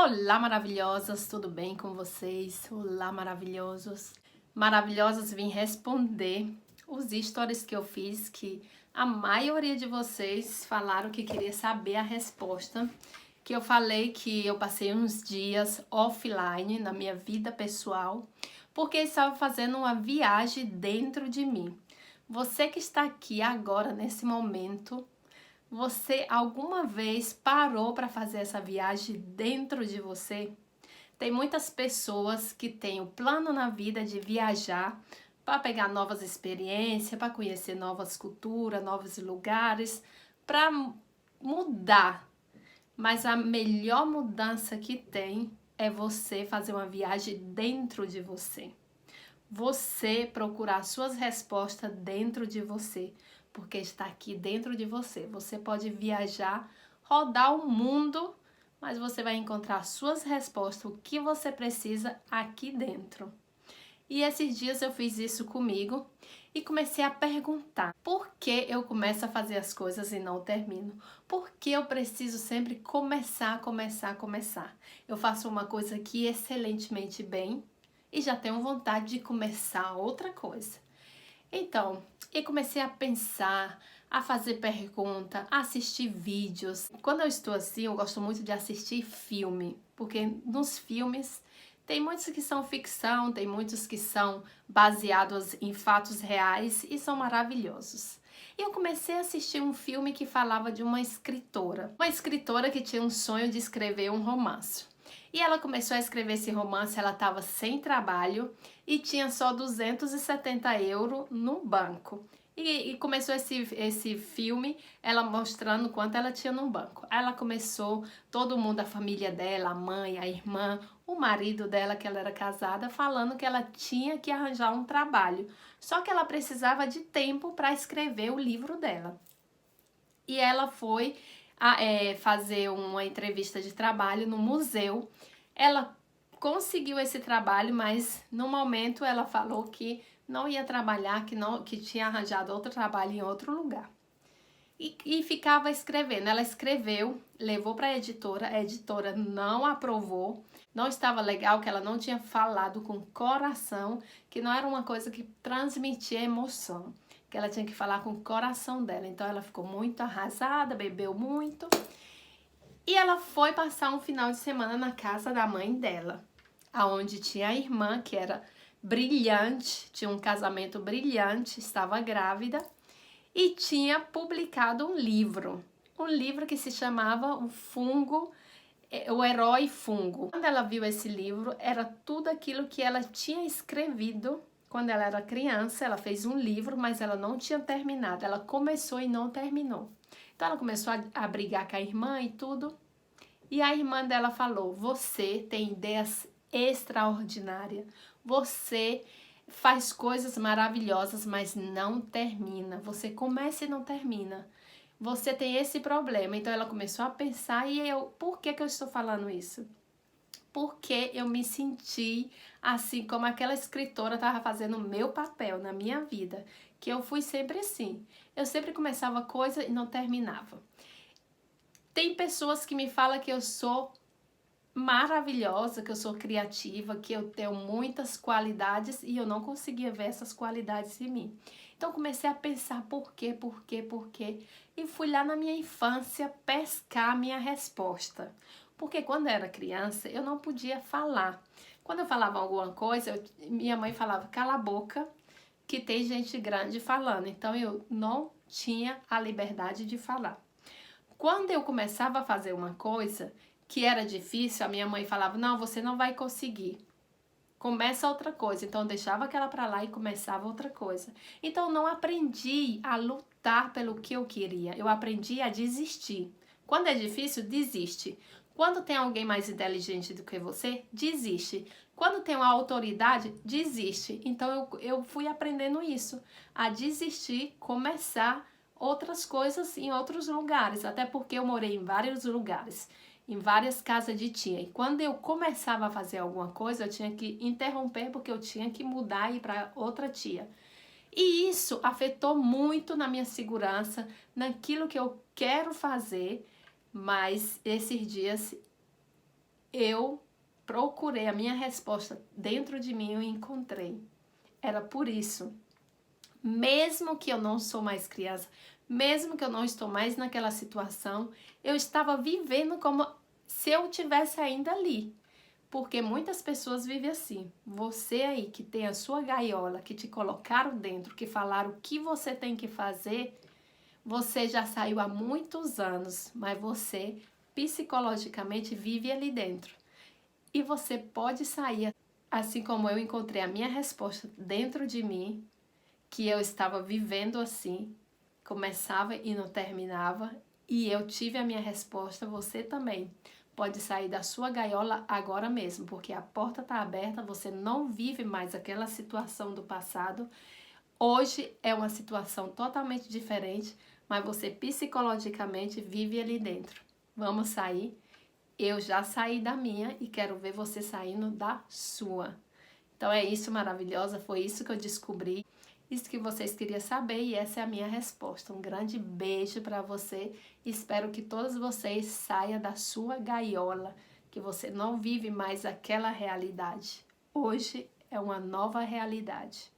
Olá, maravilhosas, tudo bem com vocês? Olá, maravilhosos. Maravilhosas, vim responder os stories que eu fiz, que a maioria de vocês falaram que queria saber a resposta, que eu falei que eu passei uns dias offline na minha vida pessoal, porque estava fazendo uma viagem dentro de mim. Você que está aqui agora, nesse momento, você alguma vez parou para fazer essa viagem dentro de você? Tem muitas pessoas que têm o plano na vida de viajar para pegar novas experiências, para conhecer novas culturas, novos lugares, para mudar. Mas a melhor mudança que tem é você fazer uma viagem dentro de você. Você procurar suas respostas dentro de você, porque está aqui dentro de você. Você pode viajar, rodar o mundo, mas você vai encontrar suas respostas, o que você precisa aqui dentro. E esses dias eu fiz isso comigo e comecei a perguntar: por que eu começo a fazer as coisas e não termino? Por que eu preciso sempre começar? Eu faço uma coisa aqui excelentemente bem e já tenho vontade de começar outra coisa. Então, eu comecei a pensar, a fazer pergunta, a assistir vídeos. Quando eu estou assim, eu gosto muito de assistir filme, porque nos filmes tem muitos que são ficção, tem muitos que são baseados em fatos reais e são maravilhosos. E eu comecei a assistir um filme que falava de uma escritora que tinha um sonho de escrever um romance. E ela começou a escrever esse romance, ela estava sem trabalho e tinha só 270 euros no banco. E começou esse filme, ela mostrando quanto ela tinha no banco. Aí ela começou, todo mundo, a família dela, a mãe, a irmã, o marido dela, que ela era casada, falando que ela tinha que arranjar um trabalho. Só que ela precisava de tempo para escrever o livro dela. E ela foi fazer uma entrevista de trabalho no museu. Ela conseguiu esse trabalho, mas no momento ela falou que não ia trabalhar, que tinha arranjado outro trabalho em outro lugar. E ficava escrevendo. Ela escreveu, levou para a editora não aprovou, não estava legal, que ela não tinha falado com coração, que não era uma coisa que transmitia emoção, que ela tinha que falar com o coração dela. Então ela ficou muito arrasada, bebeu muito. E ela foi passar um final de semana na casa da mãe dela, aonde tinha a irmã, que era brilhante, tinha um casamento brilhante, estava grávida e tinha publicado um livro que se chamava O Fungo, O Herói Fungo. Quando ela viu esse livro, era tudo aquilo que ela tinha escrevido quando ela era criança. Ela fez um livro, mas ela não tinha terminado, ela começou e não terminou. Então ela começou a brigar com a irmã e tudo. E a irmã dela falou: você tem ideias extraordinárias, você faz coisas maravilhosas, mas não termina. Você começa e não termina. Você tem esse problema. Então ela começou a pensar por que eu estou falando isso? Porque eu me senti assim como aquela escritora estava fazendo o meu papel na minha vida, que eu fui sempre assim. Eu sempre começava coisa e não terminava. Tem pessoas que me falam que eu sou maravilhosa, que eu sou criativa, que eu tenho muitas qualidades e eu não conseguia ver essas qualidades em mim. Então comecei a pensar por quê? E fui lá na minha infância pescar a minha resposta. Porque quando eu era criança eu não podia falar. Quando eu falava alguma coisa, minha mãe falava: cala a boca, que tem gente grande falando. Então eu não tinha a liberdade de falar. Quando eu começava a fazer uma coisa que era difícil, a minha mãe falava: não, você não vai conseguir. Começa outra coisa. Então eu deixava aquela para lá e começava outra coisa. Então eu não aprendi a lutar pelo que eu queria. Eu aprendi a desistir. Quando é difícil, desiste. Quando tem alguém mais inteligente do que você, desiste. Quando tem uma autoridade, desiste. Então eu fui aprendendo isso, a desistir, começar outras coisas em outros lugares, até porque eu morei em vários lugares, em várias casas de tia. E quando eu começava a fazer alguma coisa, eu tinha que interromper porque eu tinha que mudar e ir para outra tia. E isso afetou muito na minha segurança, naquilo que eu quero fazer, mas esses dias eu procurei a minha resposta dentro de mim, eu encontrei. Era por isso. Mesmo que eu não sou mais criança, mesmo que eu não estou mais naquela situação, eu estava vivendo como se eu tivesse ainda ali. Porque muitas pessoas vivem assim. Você aí que tem a sua gaiola, que te colocaram dentro, que falaram o que você tem que fazer, você já saiu há muitos anos, mas você psicologicamente vive ali dentro. E você pode sair, assim como eu encontrei a minha resposta dentro de mim, que eu estava vivendo assim, começava e não terminava, e eu tive a minha resposta, você também pode sair da sua gaiola agora mesmo, porque a porta está aberta, você não vive mais aquela situação do passado. Hoje é uma situação totalmente diferente, mas você psicologicamente vive ali dentro. Vamos sair? Eu já saí da minha e quero ver você saindo da sua. Então é isso, maravilhosa, foi isso que eu descobri. Isso que vocês queriam saber e essa é a minha resposta. Um grande beijo para você. Espero que todos vocês saiam da sua gaiola, que você não vive mais aquela realidade. Hoje é uma nova realidade.